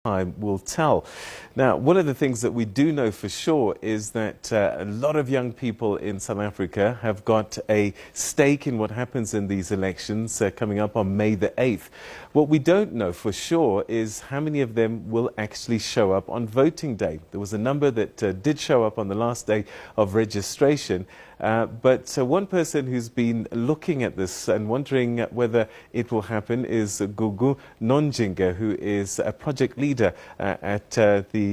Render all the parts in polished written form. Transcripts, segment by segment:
time will tell. Now, one of the things that we do know for sure is that a lot of young people in South Africa have got a stake in what happens in these elections coming up on May the 8th. What we don't know for sure is how many of them will actually show up on voting day. There was a number that did show up on the last day of registration. But one person who's been looking at this and wondering whether it will happen is Gugu Nonjinge, who is a project leader at the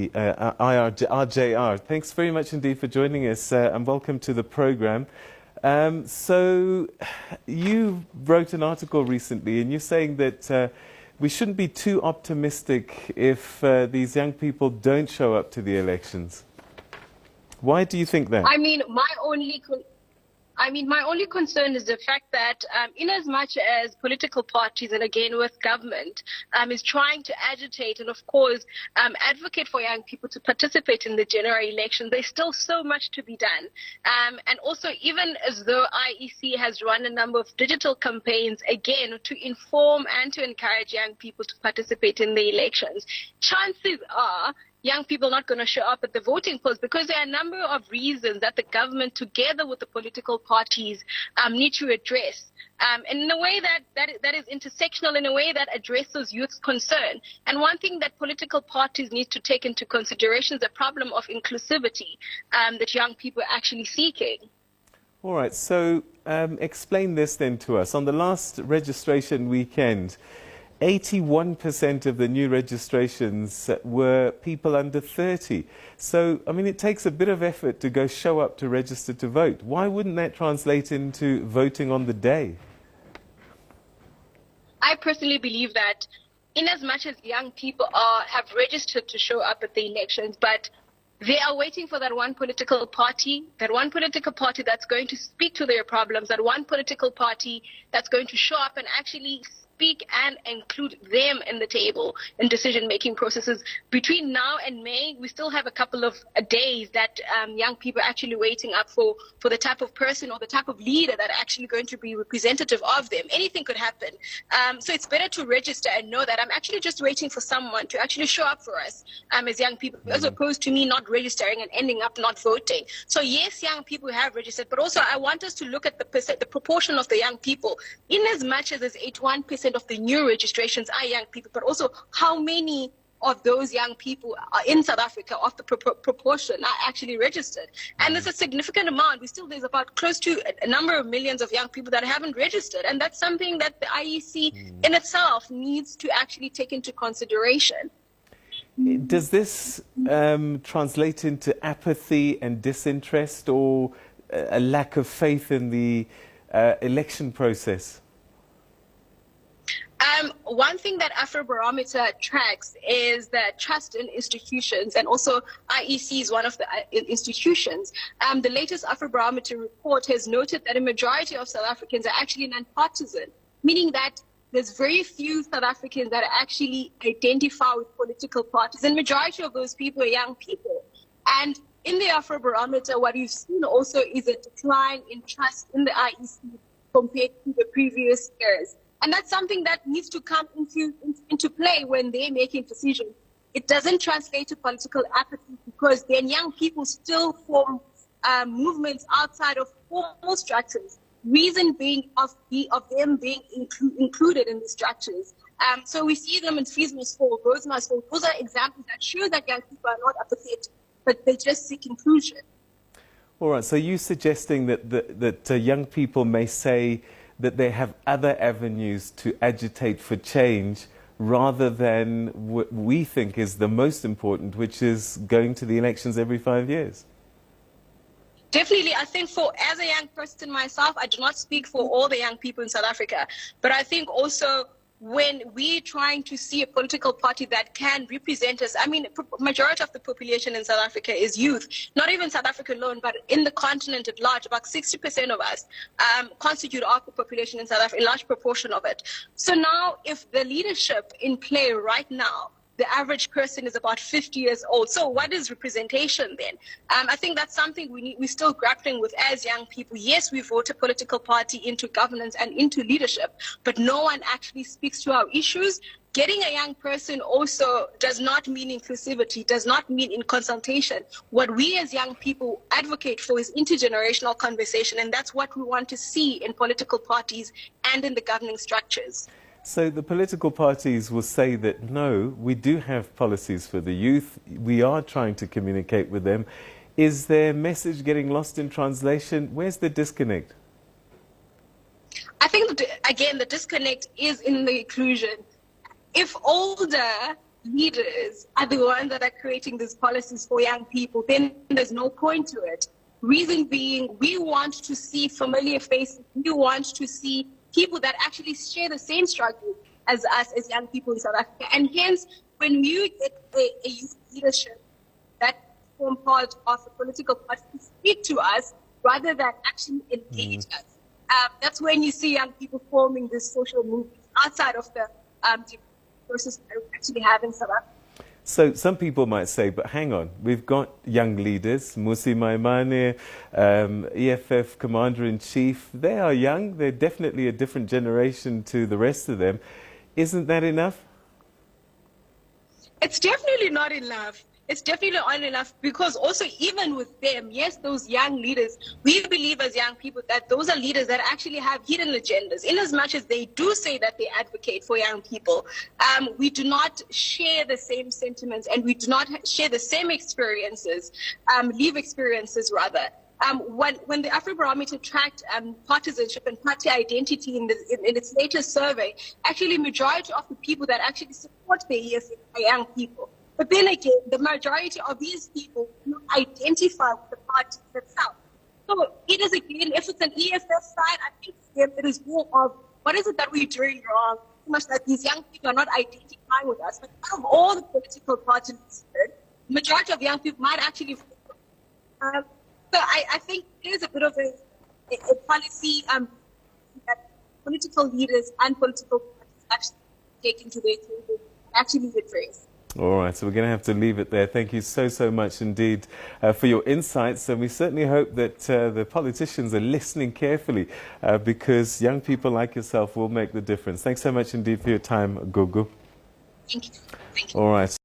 RJR. Thanks very much indeed for joining us and welcome to the program. So you wrote an article recently and you're saying that we shouldn't be too optimistic if these young people don't show up to the elections. Why do you think that? I mean, my only concern is the fact that in as much as political parties and again with government is trying to agitate and of course advocate for young people to participate in the general election, there's still so much to be done. And also, even as though IEC has run a number of digital campaigns again to inform and to encourage young people to participate in the elections, chances are young people are not going to show up at the voting polls because there are a number of reasons that the government, together with the political parties, need to address. And in a way that is intersectional, in a way that addresses youth's concern. And one thing that political parties need to take into consideration is the problem of inclusivity that young people are actually seeking. All right, so explain this then to us. On the last registration weekend, 81% of the new registrations were people under 30. So, I mean, it takes a bit of effort to go show up to register to vote. Why wouldn't that translate into voting on the day? I personally believe that in as much as young people have registered to show up at the elections, but they are waiting for that one political party that's going to speak to their problems, that one political party that's going to show up and actually speak and include them in the table in decision-making processes. Between now and May, we still have a couple of days that young people are actually waiting up for the type of person or the type of leader that are actually going to be representative of them. Anything could happen. So it's better to register and know that I'm actually just waiting for someone to actually show up for us as young people, as opposed to me not registering and ending up not voting. So yes, young people have registered, but also I want us to look at the proportion of the young people. In as much as there's 81% of the new registrations are young people, but also how many of those young people are in South Africa of the proportion are actually registered. And there's a significant amount. There's about close to a number of millions of young people that haven't registered. And that's something that the IEC in itself needs to actually take into consideration. Does this translate into apathy and disinterest or a lack of faith in the election process? One thing that Afrobarometer tracks is the trust in institutions, and also IEC is one of the institutions. The latest Afrobarometer report has noted that a majority of South Africans are actually nonpartisan, meaning that there's very few South Africans that actually identify with political parties, and majority of those people are young people. And in the Afrobarometer, what you've seen also is a decline in trust in the IEC compared to the previous years. And that's something that needs to come into play when they're making decisions. It doesn't translate to political apathy because then young people still form movements outside of formal structures, reason being of them being included in the structures. So we see them in Fees Must Fall, Roads Must Fall. Those are examples that show that young people are not apathetic, but they just seek inclusion. All right, so you're suggesting that young people may say that they have other avenues to agitate for change rather than what we think is the most important, which is going to the elections every 5 years? Definitely. I think as a young person myself, I do not speak for all the young people in South Africa, but I think also when we're trying to see a political party that can represent us, I mean, majority of the population in South Africa is youth, not even South Africa alone, but in the continent at large, about 60% of us constitute of the population in South Africa, a large proportion of it. So now if the leadership in play right now, the average person is about 50 years old. So what is representation then? I think that's something we're still grappling with as young people. Yes, we vote a political party into governance and into leadership, but no one actually speaks to our issues. getting a young person also does not mean inclusivity, does not mean in consultation. What we as young people advocate for is intergenerational conversation, and that's what we want to see in political parties and in the governing structures. So the political parties will say that, no, we do have policies for the youth. We are trying to communicate with them. Is their message getting lost in translation? Where's the disconnect? I think, again, the disconnect is in the inclusion. If older leaders are the ones that are creating these policies for young people, then there's no point to it. Reason being, we want to see familiar faces. We want to see people that actually share the same struggle as us as young people in South Africa. And hence, when you get a youth leadership that form part of a political party to speak to us rather than actually engage us, that's when you see young people forming this social movement outside of the process that we actually have in South Africa. So some people might say, but hang on, we've got young leaders, Musi Maimane, EFF Commander-in-Chief. They are young. They're definitely a different generation to the rest of them. Isn't that enough? It's definitely not enough. It's definitely not enough because also even with them, yes, those young leaders, we believe as young people that those are leaders that actually have hidden agendas. In as much as they do say that they advocate for young people, we do not share the same sentiments and we do not share the same experiences, live experiences rather. When the Afrobarometer tracked partisanship and party identity in its latest survey, actually majority of the people that actually support the EFF are young people. But then again, the majority of these people do identify with the party itself. So it is again, if it's an EFF side, I think it is more of what is it that we're doing wrong, so much that these young people are not identifying with us. But out of all the political parties, the majority of young people might actually. So I think there is a bit of a policy that political leaders and political parties actually take into their table, actually address. All right, so we're going to have to leave it there. Thank you so much indeed for your insights. And we certainly hope that the politicians are listening carefully because young people like yourself will make the difference. Thanks so much indeed for your time, Gugu. Thank you. Thank you. All right.